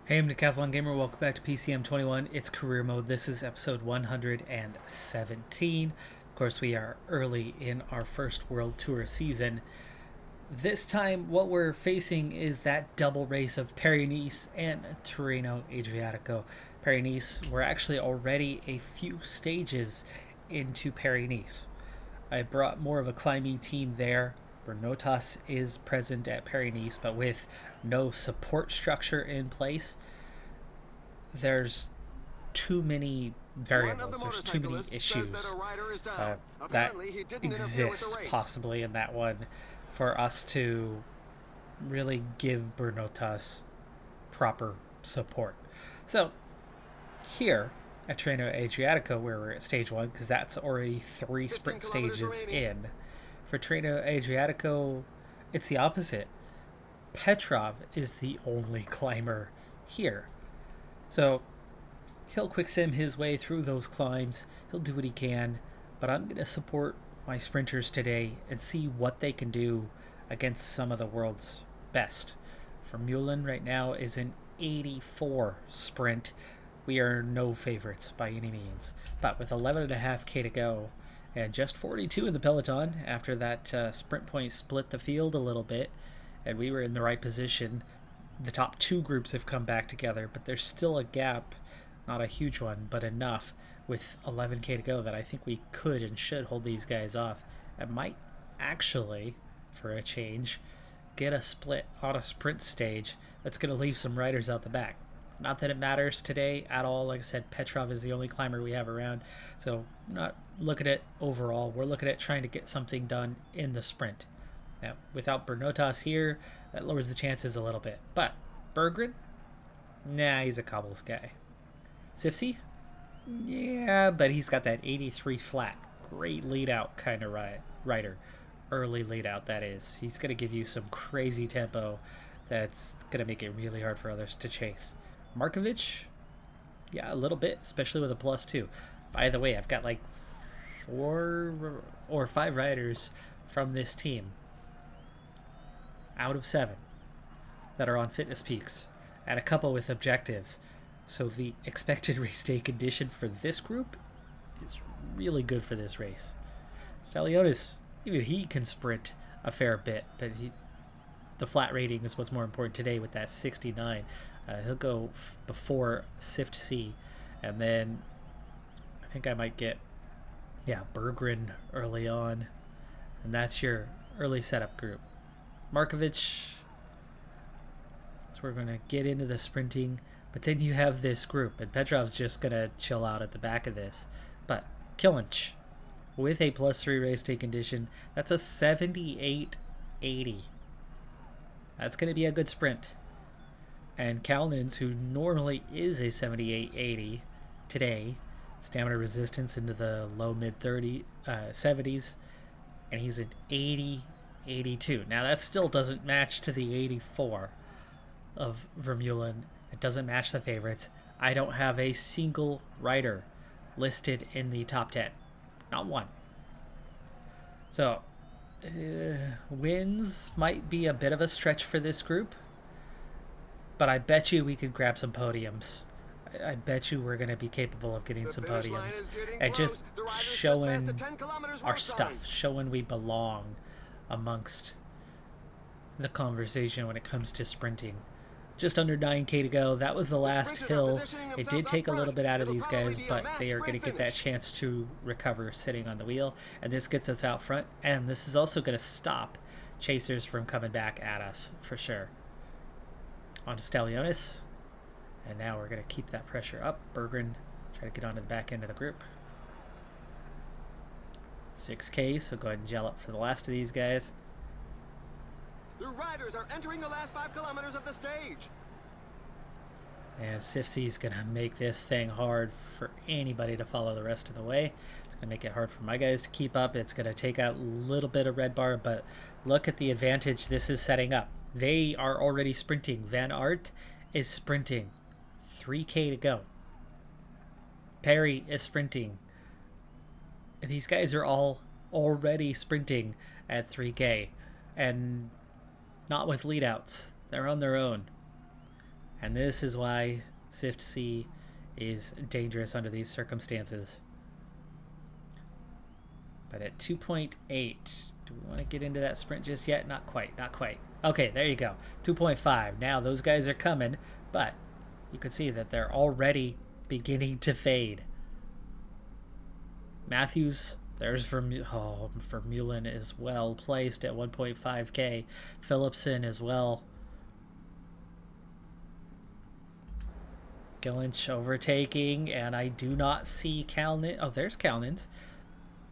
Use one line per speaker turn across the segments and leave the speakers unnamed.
Hey, I'm Decathlon Gamer. Welcome back to PCM21. It's career mode. This is episode 117. Of course, we are early in our first World Tour season. This time, what we're facing is that double race of Paris-Nice and Tirreno Adriatico. Paris-Nice, we're actually already a few stages into Paris-Nice. I brought more of a climbing team there. Bernotas is present at Paris-Nice, but with no support structure in place, there's too many variables, there's too many issues that exist possibly in that one for us to really give Bernotas proper support. So here at Tirreno Adriatico, where we're at stage 1, because that's already 3 sprint stages in, for Tirreno Adriatico, it's the opposite. Petrov is the only climber here. So he'll quick sim his way through those climbs. He'll do what he can, but I'm going to support my sprinters today and see what they can do against some of the world's best. Vermeulen right now is an 84 sprint. We are no favorites by any means, but with 11.5k to go and just 42 in the Peloton after that sprint point split the field a little bit, and we were in the right position. The top 2 groups have come back together, but there's still a gap, not a huge one, but enough with 11k to go that I think we could and should hold these guys off. It might actually, for a change, get a split on a sprint stage that's going to leave some riders out the back. Not that it matters today at all. Like I said, Petrov is the only climber we have around, so not looking at overall. We're looking at trying to get something done in the sprint. Now, without Bernotas here, that lowers the chances a little bit. But Berggren? Nah, he's a cobbles guy. Sifsy? Yeah, but he's got that 83 flat. Great lead out kind of rider. Early lead out, that is. He's going to give you some crazy tempo that's going to make it really hard for others to chase. Markovic? Yeah, a little bit, especially with a +2. By the way, I've got like 4 or 5 riders from this team out of 7 that are on fitness peaks and a couple with objectives. So the expected race day condition for this group is really good for this race. Stalionis, even he can sprint a fair bit, but the flat rating is what's more important today with that 69. He'll go before Sift C, and then I think I might get Berggren early on, and that's your early setup group. Markovic, so we're going to get into the sprinting, but then you have this group, and Petrov's just going to chill out at the back of this. But Killinch, with a +3 race day condition, that's a 78.80. That's going to be a good sprint. And Kalnins, who normally is a 78.80 today, stamina resistance into the low mid 70s, and he's an 80.82. Now that still doesn't match to the 84 of Vermeulen. It doesn't match the favorites. I don't have a single rider listed in the top 10. Not one. So, wins might be a bit of a stretch for this group, but I bet you we could grab some podiums. I bet you we're going to be capable of getting some podiums and just showing our stuff, showing we belong amongst the conversation when it comes to sprinting. Just under 9k to go. That was the last hill. It did take a little bit out of these guys, but they are going to get that chance to recover sitting on the wheel, and this gets us out front, and this is also going to stop chasers from coming back at us for sure. On to Stalionis, and now we're going to keep that pressure up. Berggren try to get onto the back end of the group. 6k, so go ahead and gel up for the last of these guys.
The riders are entering the last 5 kilometers of the stage.
And Sifsy's going to make this thing hard for anybody to follow the rest of the way. It's going to make it hard for my guys to keep up. It's going to take out a little bit of red bar, but look at the advantage this is setting up. They are already sprinting. Van Aert is sprinting. 3k to go. Perry is sprinting. And these guys are all already sprinting at 3k. And not with lead outs. They're on their own. And this is why Sift C is dangerous under these circumstances. But at 2.8, do we want to get into that sprint just yet? Not quite, not quite. Okay, there you go. 2.5. Now those guys are coming, but you can see that they're already beginning to fade. Matthews, there's Vermeulen is well placed at 1.5k. Philipson as well. Gillinch overtaking, and I do not see Kalnin. Oh, there's Kalnin's.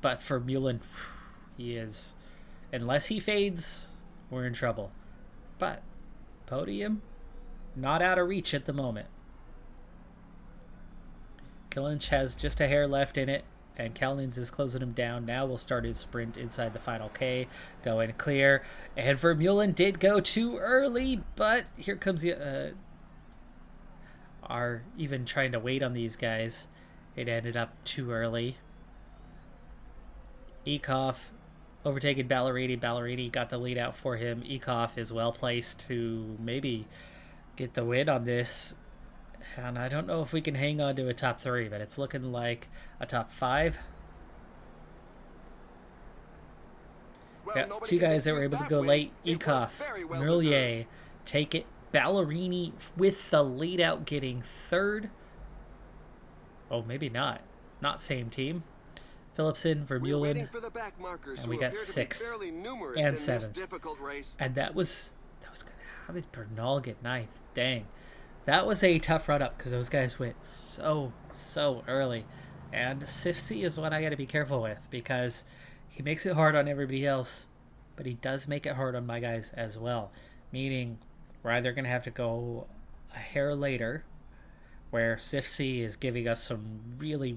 But for Vermeulen, he is, unless he fades, we're in trouble. But podium, not out of reach at the moment. Gillinch has just a hair left in it, and Kalnin's is closing him down. Now we'll start his sprint inside the final K, going clear. And Vermeulen did go too early, but here comes the are even trying to wait on these guys. It ended up too early. Ekoff overtaken Ballerini. Ballerini got the lead out for him. Ekoff is well placed to maybe get the win on this. And I don't know if we can hang on to a top 3, but it's looking like a top 5.
Well,
Yeah, 2 guys that were able to go late. Ekoff,
Well
Merlier, take it. Ballerini with the lead out getting 3rd. Oh, maybe not. Not same team. Philipson, Vermeulen, and we got 6th and 7th. And that was good. How did Bernal get 9th? Dang. That was a tough run up because those guys went so early. And Sifsy is one I got to be careful with because he makes it hard on everybody else, but he does make it hard on my guys as well. Meaning we're either going to have to go a hair later, where Sifsy is giving us some really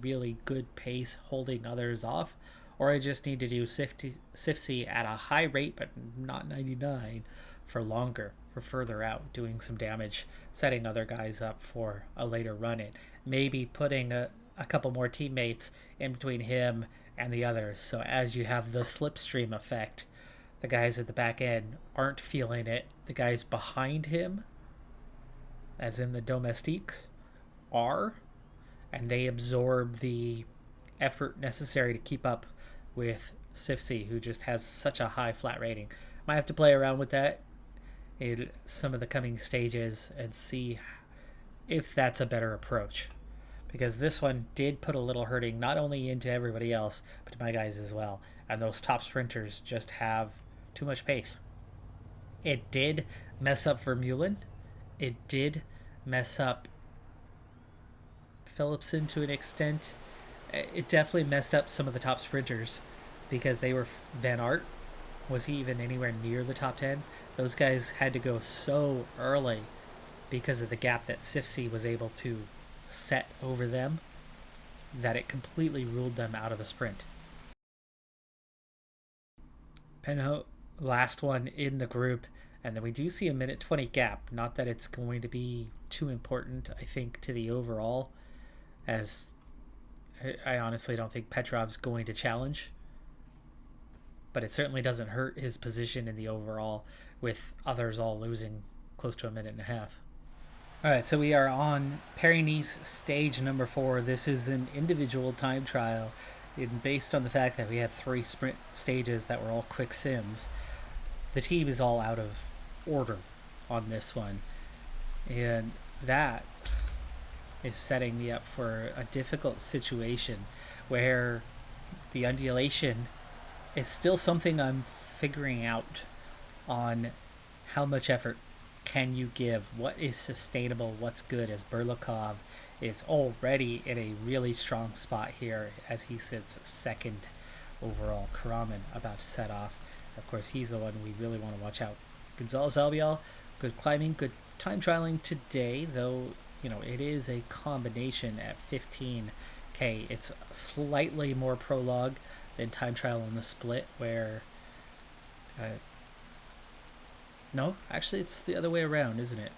good pace, holding others off, or I just need to do Sifsy at a high rate, but not 99, for longer, for further out, doing some damage, setting other guys up for a later run-in. Maybe putting a couple more teammates in between him and the others, so as you have the slipstream effect, the guys at the back end aren't feeling it. The guys behind him, as in the domestiques, are, and they absorb the effort necessary to keep up with Sifsy, who just has such a high flat rating. Might have to play around with that in some of the coming stages and see if that's a better approach, because this one did put a little hurting not only into everybody else but to my guys as well, and those top sprinters just have too much pace. It did mess up Vermeulen. It did mess up Philipson to an extent. It definitely messed up some of the top sprinters because they were Van Aert. Was he even anywhere near the top 10? Those guys had to go so early because of the gap that Sifsy was able to set over them that it completely ruled them out of the sprint. Penho, last one in the group, and then we do see a minute 20 gap. Not that it's going to be too important, I think, to the overall, as I honestly don't think Petrov's going to challenge, but it certainly doesn't hurt his position in the overall with others all losing close to a minute and a half. Alright, so we are on Paris-Nice stage number 4. This is an individual time trial, and based on the fact that we had 3 sprint stages that were all quick sims, the team is all out of order on this one, and that is setting me up for a difficult situation where the undulation is still something I'm figuring out on. How much effort can you give? What is sustainable? What's good? As Berlikov is already in a really strong spot here as he sits 2nd overall. Karaman about to set off. Of course, he's the one we really want to watch out. Gonzalez Albiol, good climbing, good time trialing today, though, you know, it is a combination at 15k. It's slightly more prologue than time trial in the split, where no, actually it's the other way around, isn't it?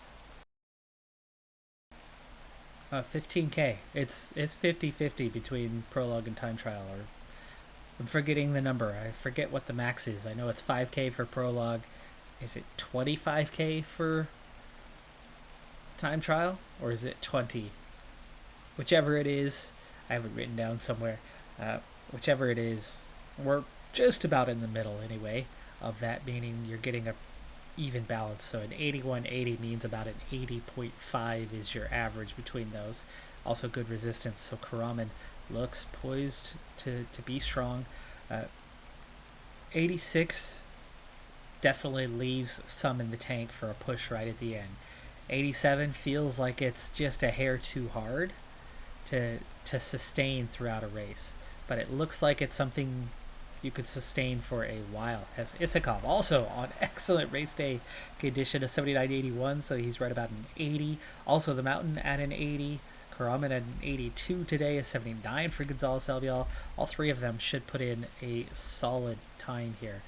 15k. It's 50-50 between prologue and time trial, or I'm forgetting the number. I forget what the max is. I know it's 5k for prologue. Is it 25k for time trial, or is it 20? Whichever it is, I have it written down somewhere. Whichever it is, we're just about in the middle anyway of that, meaning you're getting a even balance. So an 81.80 means about an 80.5 is your average between those. Also good resistance, so Karaman looks poised to be strong. 86 definitely leaves some in the tank for a push right at the end. 87 feels like it's just a hair too hard to sustain throughout a race, but it looks like it's something you could sustain for a while. As Isakov also on excellent race day condition, a 79.81, so he's right about an 80. Also the mountain at an 80. Karaman at an 82 today, a 79 for Gonzalez Albiol. All three of them should put in a solid time here.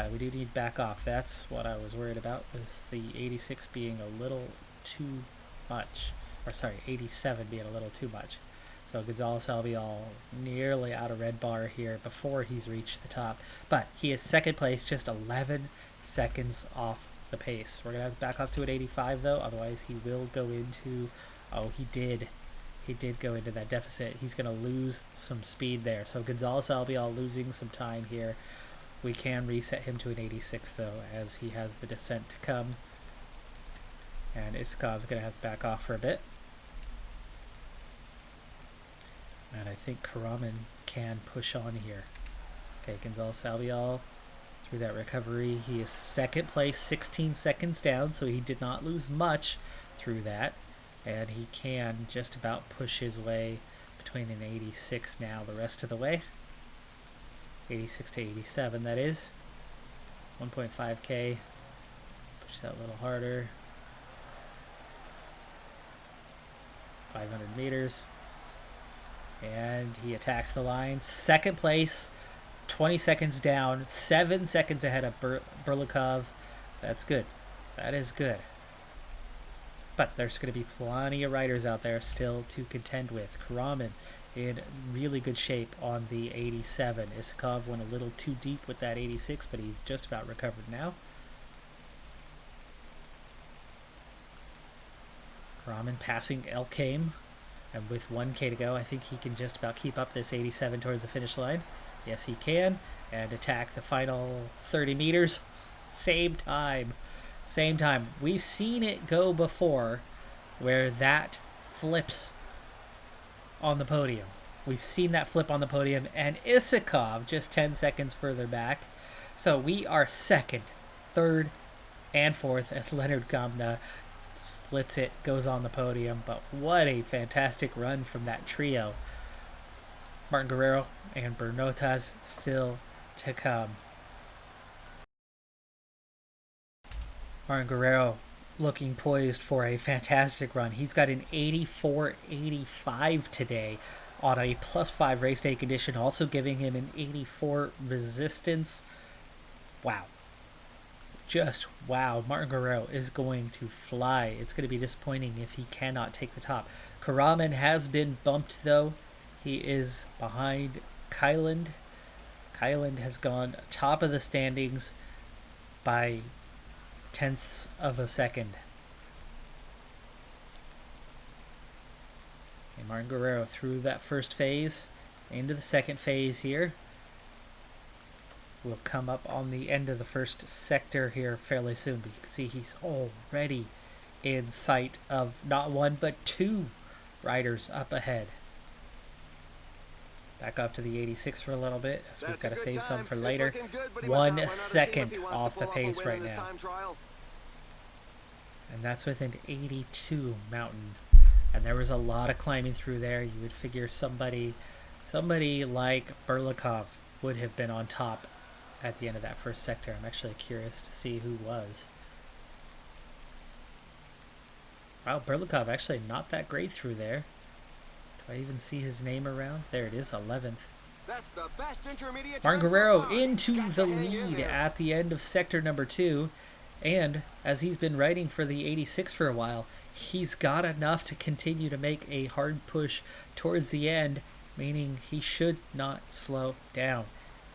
We do need back off. That's what I was worried about, was the 86 being a little too much. Or sorry, 87 being a little too much. So Gonzalez Albiol nearly out of red bar here before he's reached the top. But he is second place, just 11 seconds off the pace. We're going to have to back off to an 85 though, otherwise he will go into... Oh, he did go into that deficit. He's going to lose some speed there. So Gonzalez Albiol losing some time here. We can reset him to an 86 though, as he has the descent to come. And Isakov's going to have to back off for a bit. And I think Karaman can push on here. Okay, Gonzalez Albiol through that recovery. He is second place, 16 seconds down, so he did not lose much through that. And he can just about push his way between an 86 now the rest of the way. 86 to 87, that is. 1.5k. Push that a little harder. 500 meters. And he attacks the line. Second place, 20 seconds down, 7 seconds ahead of Burlikov. That's good. That is good. But there's going to be plenty of riders out there still to contend with. Karaman in really good shape on the 87. Isakov went a little too deep with that 86, but he's just about recovered now. Karaman passing Elkame. And with 1k to go, I think he can just about keep up this 87 towards the finish line. Yes, he can. And attack the final 30 meters. Same time. Same time. We've seen it go before where that flips on the podium. We've seen that flip on the podium. And Isakov just 10 seconds further back. So we are second, third, and fourth as Leonard Gamna splits it, goes on the podium. But what a fantastic run from that trio. Martin Guerrero and Bernotas still to come. Martin Guerrero looking poised for a fantastic run. He's got an 84.85 today on a +5 race day condition, also giving him an 84 resistance. Wow. Just wow. Martin Guerrero is going to fly. It's going to be disappointing if he cannot take the top. Karaman has been bumped though. He is behind Kyland. Kyland has gone top of the standings by tenths of a second. Okay, Martin Guerrero through that first phase into the second phase here. We'll come up on the end of the first sector here fairly soon, but you can see he's already in sight of not one but two riders up ahead. Back up to the 86 for a little bit, as we've got to save some for later. 1 second off the pace right now. And that's with an 82 mountain. And there was a lot of climbing through there. You would figure somebody like Burlikov would have been on top at the end of that first sector. I'm actually curious to see who was. Wow, Burlikov actually not that great through there. Do I even see his name around? There it is, 11th.
That's the best intermediate.
Martin Guerrero into the lead at the end of sector number 2. And as he's been riding for the 86 for a while, he's got enough to continue to make a hard push towards the end, meaning he should not slow down.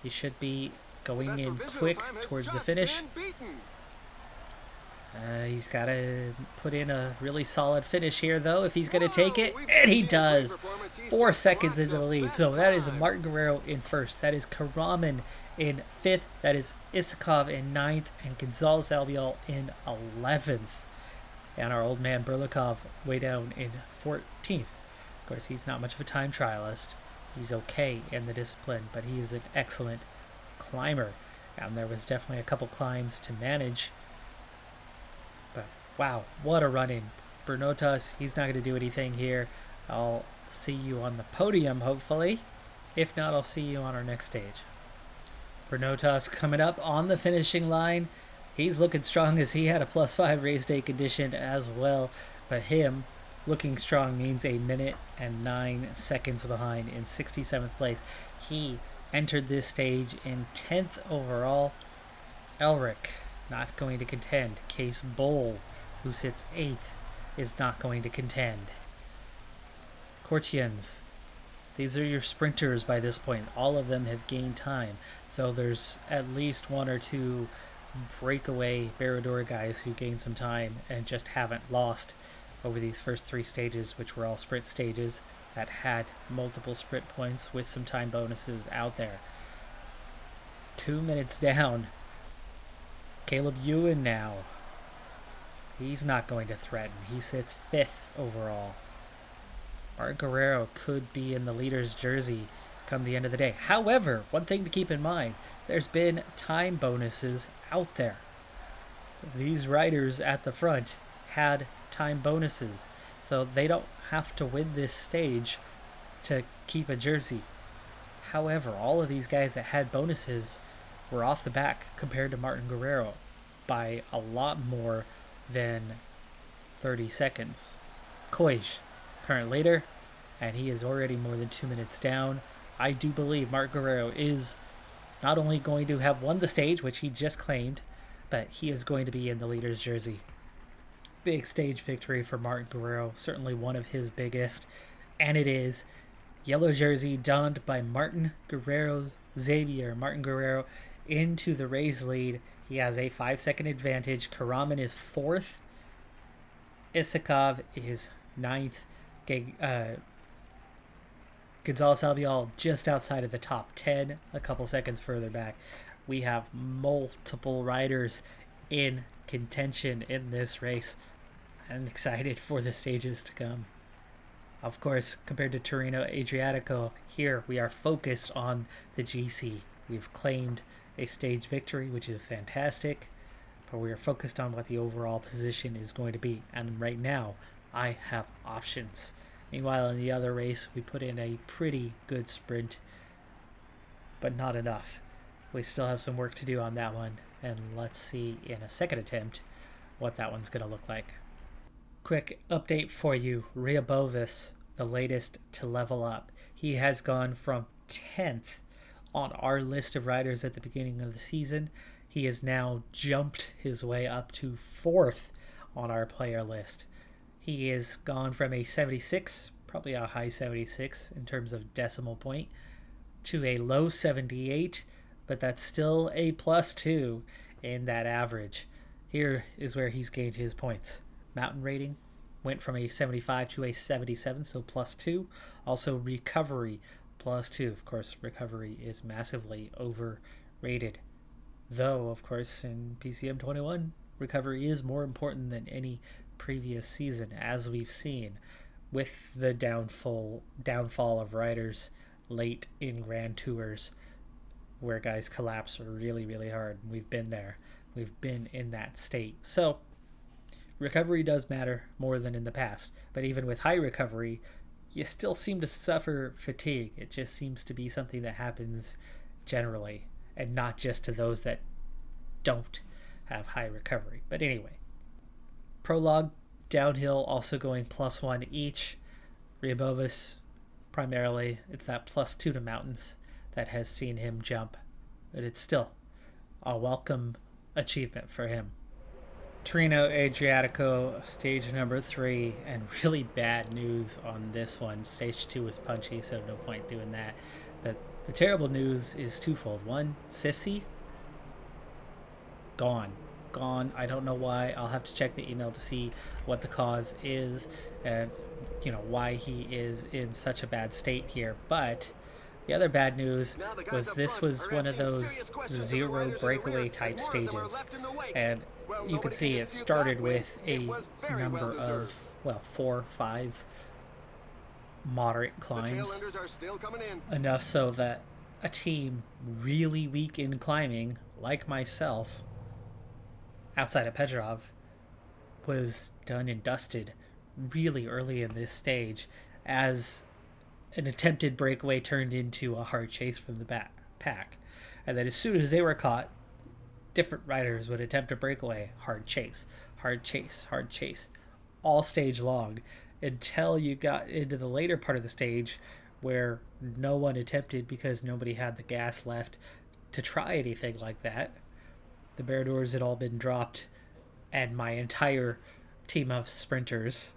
He should be going in quick towards the finish. He's got to put in a really solid finish here, though, if he's going to take it. And he does. 4 seconds into the lead. So that is Martin Guerrero in first. That is Karaman in 5th. That is Isakov in 9th. And Gonzalez Albiol in 11th. And our old man Berlikov way down in 14th. Of course, he's not much of a time trialist. He's okay in the discipline, but he is an excellent climber. And there was definitely a couple climbs to manage. But wow, what a run-in. Bernotas, he's not going to do anything here. I'll see you on the podium, hopefully. If not, I'll see you on our next stage. Bernotas coming up on the finishing line. He's looking strong as he had a +5 race day condition as well. But him looking strong means 1 minute and 9 seconds behind in 67th place. He entered this stage in 10th overall. Elric not going to contend. Case Bowl, who sits 8th, is not going to contend. Courtians, these are your sprinters by this point. All of them have gained time, though there's at least 1 or 2 breakaway Barrador guys who gained some time and just haven't lost over these first 3 stages, which were all sprint stages that had multiple sprint points with some time bonuses out there. 2 minutes down. Caleb Ewan now. He's not going to threaten. He sits 5th overall. Art Guerrero could be in the leader's jersey come the end of the day. However, one thing to keep in mind, there's been time bonuses out there. These riders at the front had time bonuses, so they don't have to win this stage to keep a jersey. However, all of these guys that had bonuses were off the back compared to Martin Guerrero by a lot more than 30 seconds. Koij, current leader, and he is already more than 2 minutes down. I do believe Martin Guerrero is not only going to have won the stage, which he just claimed, but he is going to be in the leader's jersey. Big stage victory for Martin Guerrero, certainly one of his biggest, and it is. Yellow jersey donned by Martin Guerrero's Xavier. Martin Guerrero into the race lead. He has a 5-second advantage. Karaman is 4th. Isakov is 9th. Gonzalez Albiol just outside of the top 10, a couple seconds further back. We have multiple riders in contention in this race. I'm excited for the stages to come. Of course, compared to Tirreno Adriatico, here we are focused on the GC. We've claimed a stage victory, which is fantastic, but we are focused on what the overall position is going to be. And right now, I have options. Meanwhile, in the other race, we put in a pretty good sprint, but not enough. We still have some work to do on that one, and let's see in a second attempt what that one's going to look like. Quick update for you. Ryabovis, the latest to level up. He has gone from 10th on our list of riders at the beginning of the season. He has now jumped his way up to 4th on our player list. He has gone from a 76, probably a high 76 in terms of decimal point, to a low 78, but that's still a +2 in that average. Here is where he's gained his points. Mountain rating went from a 75 to a 77, so +2. Also recovery, +2. Of course, recovery is massively overrated. Though, of course, in PCM21, recovery is more important than any previous season, as we've seen with the downfall of riders late in Grand Tours, where guys collapse really, really hard. We've been there. We've been in that state. So recovery does matter more than in the past. But even with high recovery, you still seem to suffer fatigue. It just seems to be something that happens generally, and not just to those that don't have high recovery. But anyway, prologue, downhill, also going +1 each. Ryabovis, primarily, it's that +2 to mountains that has seen him jump. But it's still a welcome achievement for him. Tirreno Adriatico, stage number 3, and really bad news on this one. Stage 2 was punchy, so no point doing that. But the terrible news is twofold. One, Sifsy, gone. gone. I don't know why. I'll have to check the email to see what the cause is and why he is in such a bad state here. But the other bad news was this was one of those zero breakaway type stages, and you can see it started with a number of 4 or 5 moderate climbs, enough so that a team really weak in climbing, like myself, outside of Petrov, was done and dusted really early in this stage, as an attempted breakaway turned into a hard chase from the pack. And then as soon as they were caught, different riders would attempt a breakaway, hard chase, hard chase, hard chase, all stage long, until you got into the later part of the stage where no one attempted because nobody had the gas left to try anything like that. The bare doors had all been dropped, and my entire team of sprinters,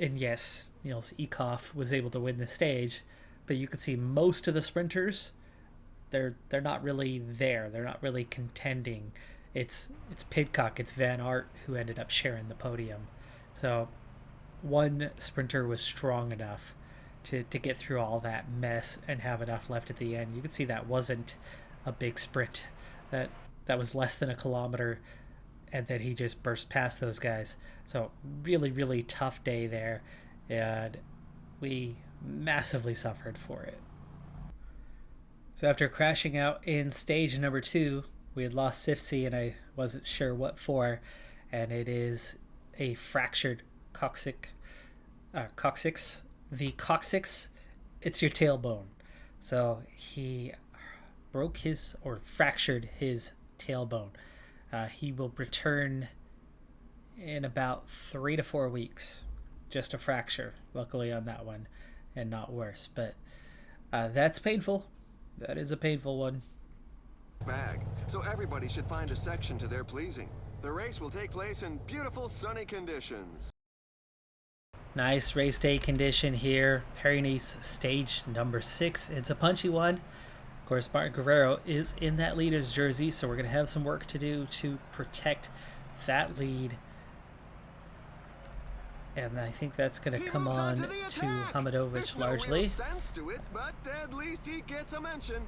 and yes, Niels Ekoff was able to win the stage, but you could see most of the sprinters, they're not really there. They're not really contending. It's Pidcock, it's Van Aert who ended up sharing the podium. So one sprinter was strong enough to get through all that mess and have enough left at the end. You could see that wasn't a big sprint. That was less than a kilometer, and then he just burst past those guys. So really, really tough day there, and we massively suffered for it. So after crashing out in stage number 2, we had lost Sifsy, and I wasn't sure what for, and it is a fractured coccyx. The coccyx, it's your tailbone. So he broke his, or fractured his tailbone. He will return in about 3 to 4 weeks. Just a fracture, luckily on that one, and not worse. But that's painful. That is a painful one.
So everybody should find a section to their pleasing. The race will take place in beautiful sunny conditions.
Nice race day condition here. Paris-Nice stage number 6. It's a punchy one. Of course, Martin Guerrero is in that leader's jersey, so we're going to have some work to do to protect that lead. And I think that's going to come on to Hamadovich largely.
Sense to it, but at least he gets a mention.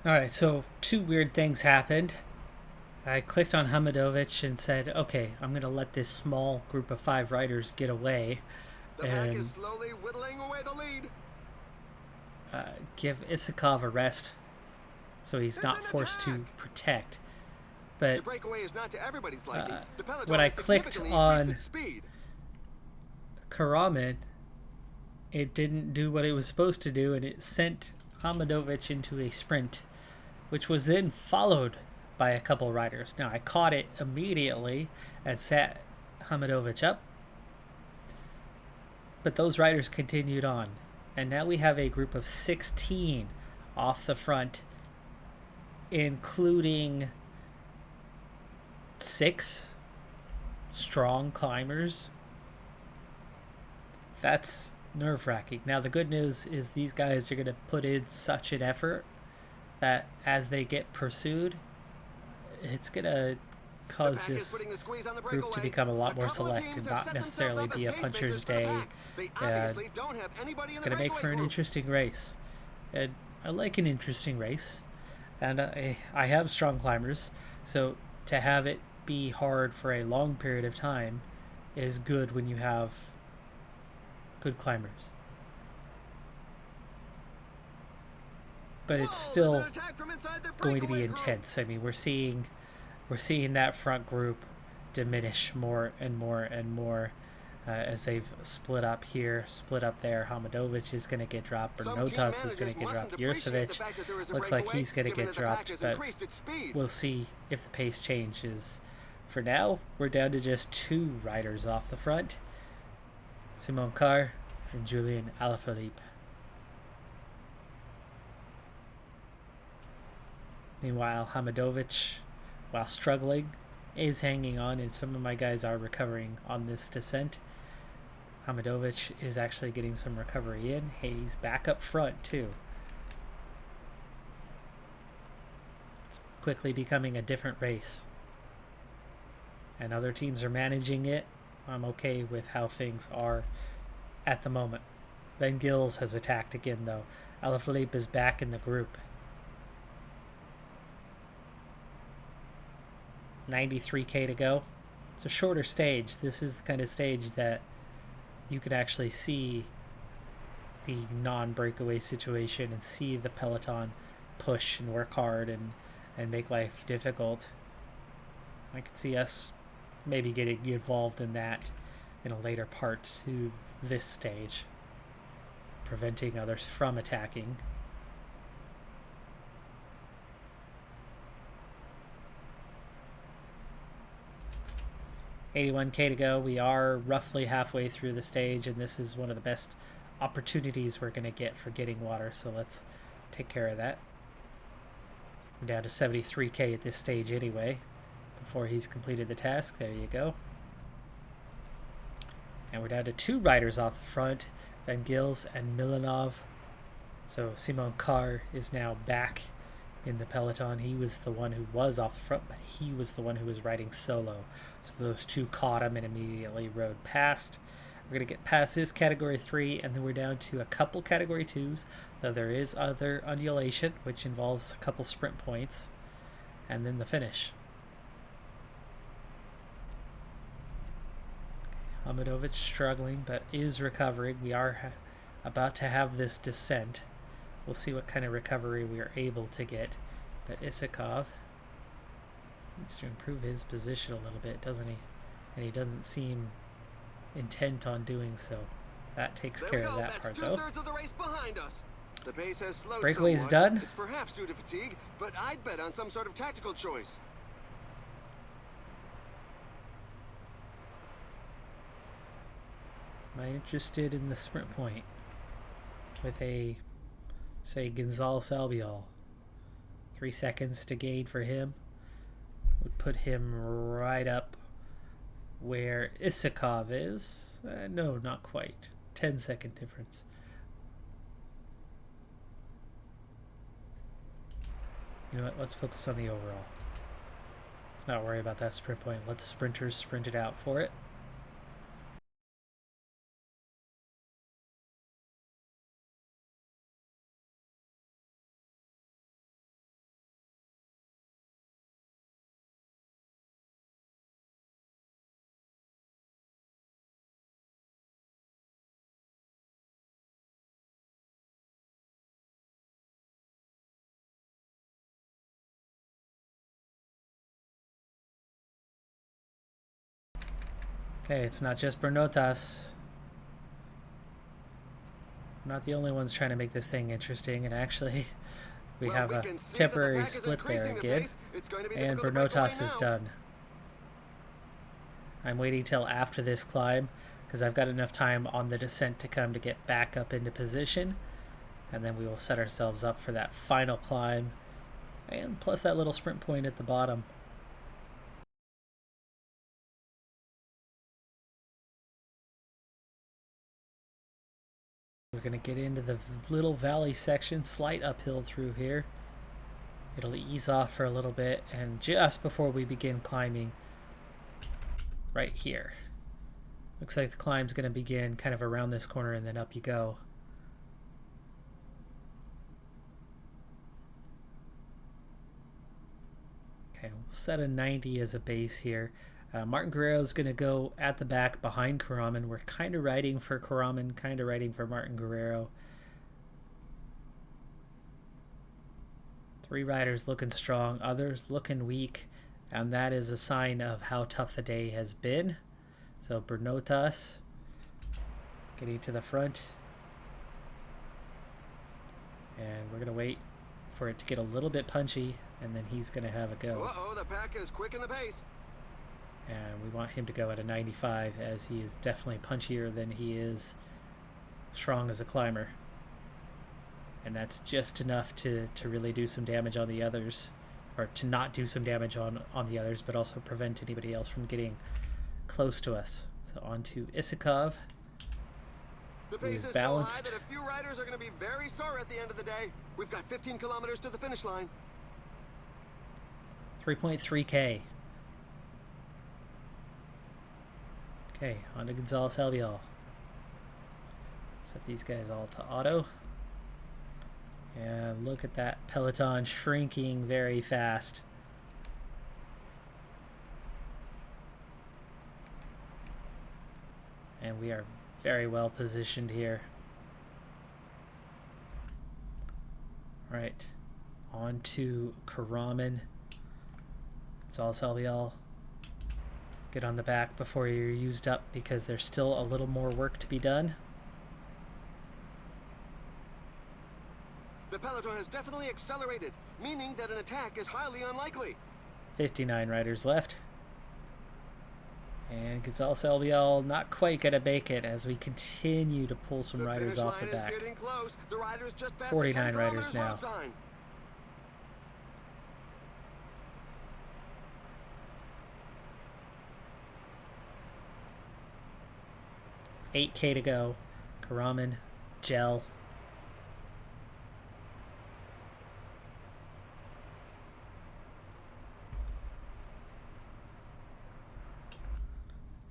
Alright, so 2 weird things happened. I clicked on Hamadovich and said, okay, I'm going to let this small group of 5 riders get away.
The pack is slowly whittling away the lead.
Give Isakov a rest so he's not forced to protect. But
the breakaway is not to everybody's liking. The Peloton
when I
has
clicked
significantly
on
increased its speed.
Karaman, it didn't do what it was supposed to do, and it sent Hamadovich into a sprint, which was then followed by a couple riders. Now, I caught it immediately and set Hamadovich up, but those riders continued on. And now we have a group of 16 off the front, including 6 strong climbers. That's nerve-wracking. Now, the good news is these guys are going to put in such an effort that as they get pursued, it's going to cause this group to become a lot more select and not necessarily be a puncher's day. And it's going to make for an interesting race. And I like an interesting race. And I have strong climbers, so to have it be hard for a long period of time is good when you have good climbers. But it's still going to be intense. I mean, we're seeing that front group diminish more and more and more as they've split up here, split up there. Hamadovich is going to get dropped. Bernotas is going to get dropped. Yurcevic looks like he's going to get dropped, but we'll see if the pace changes for now, we're down to just 2 riders off the front. Simon Carr and Julian Alaphilippe. Meanwhile, Hamadovic, while struggling, is hanging on, and some of my guys are recovering on this descent. Hamadovic is actually getting some recovery in. He's back up front too. It's quickly becoming a different race. And other teams are managing it. I'm okay with how things are at the moment. Van Gils has attacked again though. Alaphilippe is back in the group. 93k to go. It's a shorter stage. This is the kind of stage that you could actually see the non-breakaway situation and see the Peloton push and work hard and make life difficult. I could see us maybe getting involved in that in a later part to this stage, preventing others from attacking. $81k to go. We are roughly halfway through the stage, and this is one of the best opportunities we're going to get for getting water, so let's take care of that. We're down to 73k at this stage anyway, before he's completed the task. There you go. And we're down to 2 riders off the front, Van Gils and Milanov. So Simon Carr is now back in the Peloton. He was the one who was off the front, but he was the one who was riding solo. So those 2 caught him and immediately rode past. We're going to get past this Category 3, and then we're down to a couple Category 2s, though there is other undulation, which involves a couple sprint points, and then the finish. Hamadovic struggling, but is recovering. We are about to have this descent. We'll see what kind of recovery we are able to get. But Isakov needs to improve his position a little bit, doesn't he? And he doesn't seem intent on doing so. That takes care of that part, though.
Of the race behind us. The pace has slowed
Breakaway's
somewhat.
done.
It's perhaps due to fatigue, but I'd bet on some sort of tactical choice.
Am I interested in the sprint point with a, say, Gonzalez Albiol? 3 seconds to gain for him would put him right up where Isakov is. No, not quite. 10-second difference. You know what? Let's focus on the overall. Let's not worry about that sprint point. Let the sprinters sprint it out for it. Okay, it's not just Bernotas. We're not the only ones trying to make this thing interesting, and actually we have a temporary split there again, and Bernotas is done. I'm waiting till after this climb because I've got enough time on the descent to come to get back up into position, and then we will set ourselves up for that final climb, and plus that little sprint point at the bottom. We're going to get into the little valley section, slight uphill through here. It'll ease off for a little bit, and just before we begin climbing, right here. Looks like the climb's going to begin kind of around this corner, and then up you go. Okay, we'll set a 90 as a base here. Martin Guerrero is going to go at the back behind Karaman. We're kind of riding for Karaman, kind of riding for Martin Guerrero. 3 riders looking strong, others looking weak, and that is a sign of how tough the day has been. So Bernotas getting to the front, and we're going to wait for it to get a little bit punchy, and then he's going to have a go.
Uh-oh, the pack is quick in the pace.
And we want him to go at a 95, as he is definitely punchier than he is strong as a climber. And that's just enough to really do some damage on the others. Or to not do some damage on the others, but also prevent anybody else from getting close to us. So on to Isakov.
The pace is so high that a few riders are going to be very sore at the end of the day. We've got 15 kilometers to the finish line.
3.3K. Okay, on to Gonzalez Albiol. Set these guys all to auto. And look at that Peloton shrinking very fast. And we are very well positioned here. Right, on to Karaman. It's all Albiol. Get on the back before you're used up, because there's still a little more work to be done.
The peloton has definitely accelerated, meaning that an attack is highly unlikely.
59 riders left. And Gonzalez Albiol not quite going to make it as we continue to pull some riders off the back. 49 riders now. 8K to go. Karaman, Gel.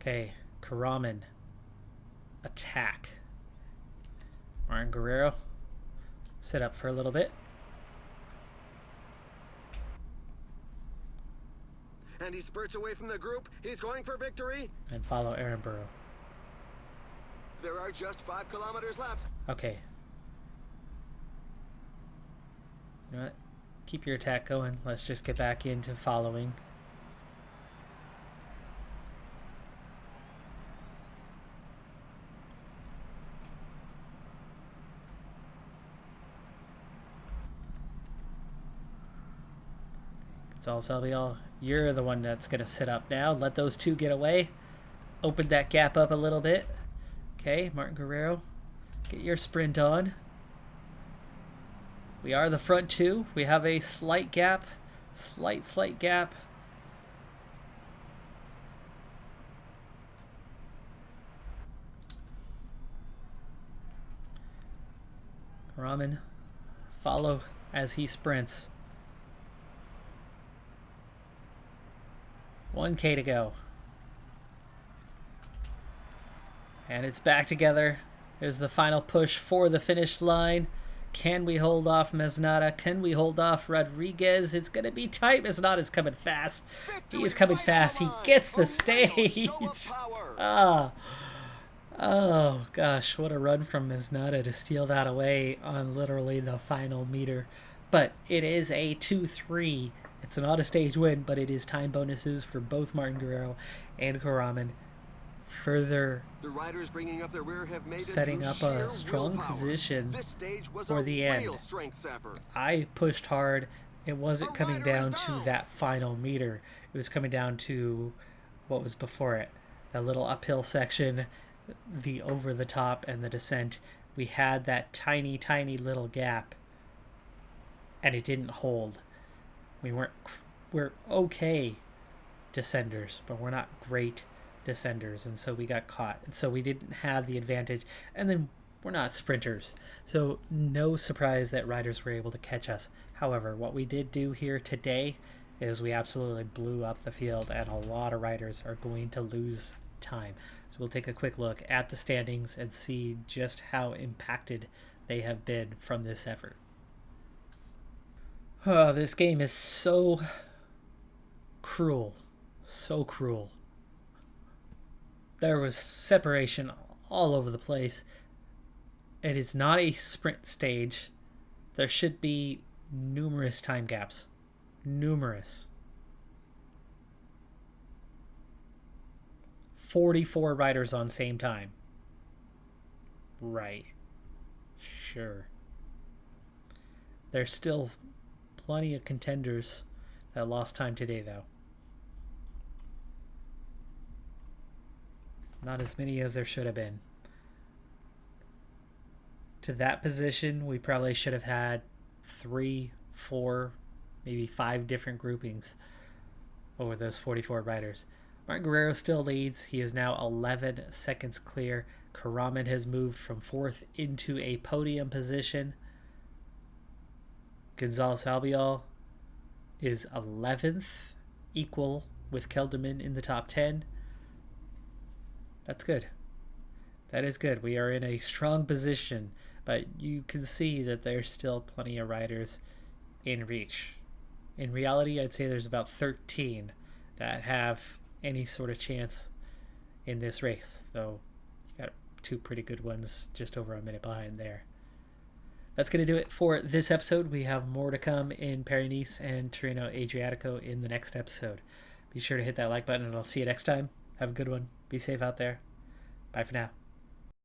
Okay, Karaman. Attack. Martin Guerrero. Sit up for a little bit.
And he spurts away from the group. He's going for victory.
And follow Aaron Burrow.
There are just 5 kilometers left.
Okay. You know what? Keep your attack going. Let's just get back into following. Gonzalez Albiol, you're the one that's going to sit up now. Let those two get away. Open that gap up a little bit. Okay, Martin Guerrero, get your sprint on. We are the front two. We have a slight gap. Slight gap. Ramen, follow as he sprints. 1K to go. And it's back together. There's the final push for the finish line. Can we hold off Mesnada? Can we hold off Rodriguez? It's going to be tight. Mesnada's coming fast. He is coming fast. He gets the stage. Oh, gosh. What a run from Mesnada to steal that away on literally the final meter. But it is a 2-3. It's not a stage win, but it is time bonuses for both Martin Guerrero and Karaman. Further
the riders bringing up their rear have made
setting up a strong position for the end. I pushed hard. It wasn't coming down to that final meter. It was coming down to what was before it. That little uphill section, the over the top, and the descent. We had that tiny little gap, and it didn't hold. We're okay descenders, but we're not great descenders, and so we got caught, and so we didn't have the advantage, and then we're not sprinters, so no surprise that riders were able to catch us. However, what we did do here today is we absolutely blew up the field, and a lot of riders are going to lose time. So we'll take a quick look at the standings and see just how impacted they have been from this effort. Oh, this game is so cruel. So cruel. There was separation all over the place. It is not a sprint stage. There should be numerous time gaps. Numerous. 44 riders on same time. Right. Sure. There's still plenty of contenders that lost time today, though. Not as many as there should have been. To that position, we probably should have had 3, 4, maybe 5 different groupings over those 44 riders. Martin Guerrero still leads. He is now 11 seconds clear. Karaman has moved from 4th into a podium position. Gonzalez Albiol is 11th, equal with Kelderman in the top 10. That's good. That is good. We are in a strong position, but you can see that there's still plenty of riders in reach. In reality, I'd say there's about 13 that have any sort of chance in this race, though you got 2 pretty good ones just over a minute behind there. That's going to do it for this episode. We have more to come in Paris-Nice and Tirreno Adriatico in the next episode. Be sure to hit that like button, and I'll see you next time. Have a good one. Be safe out there. Bye for now.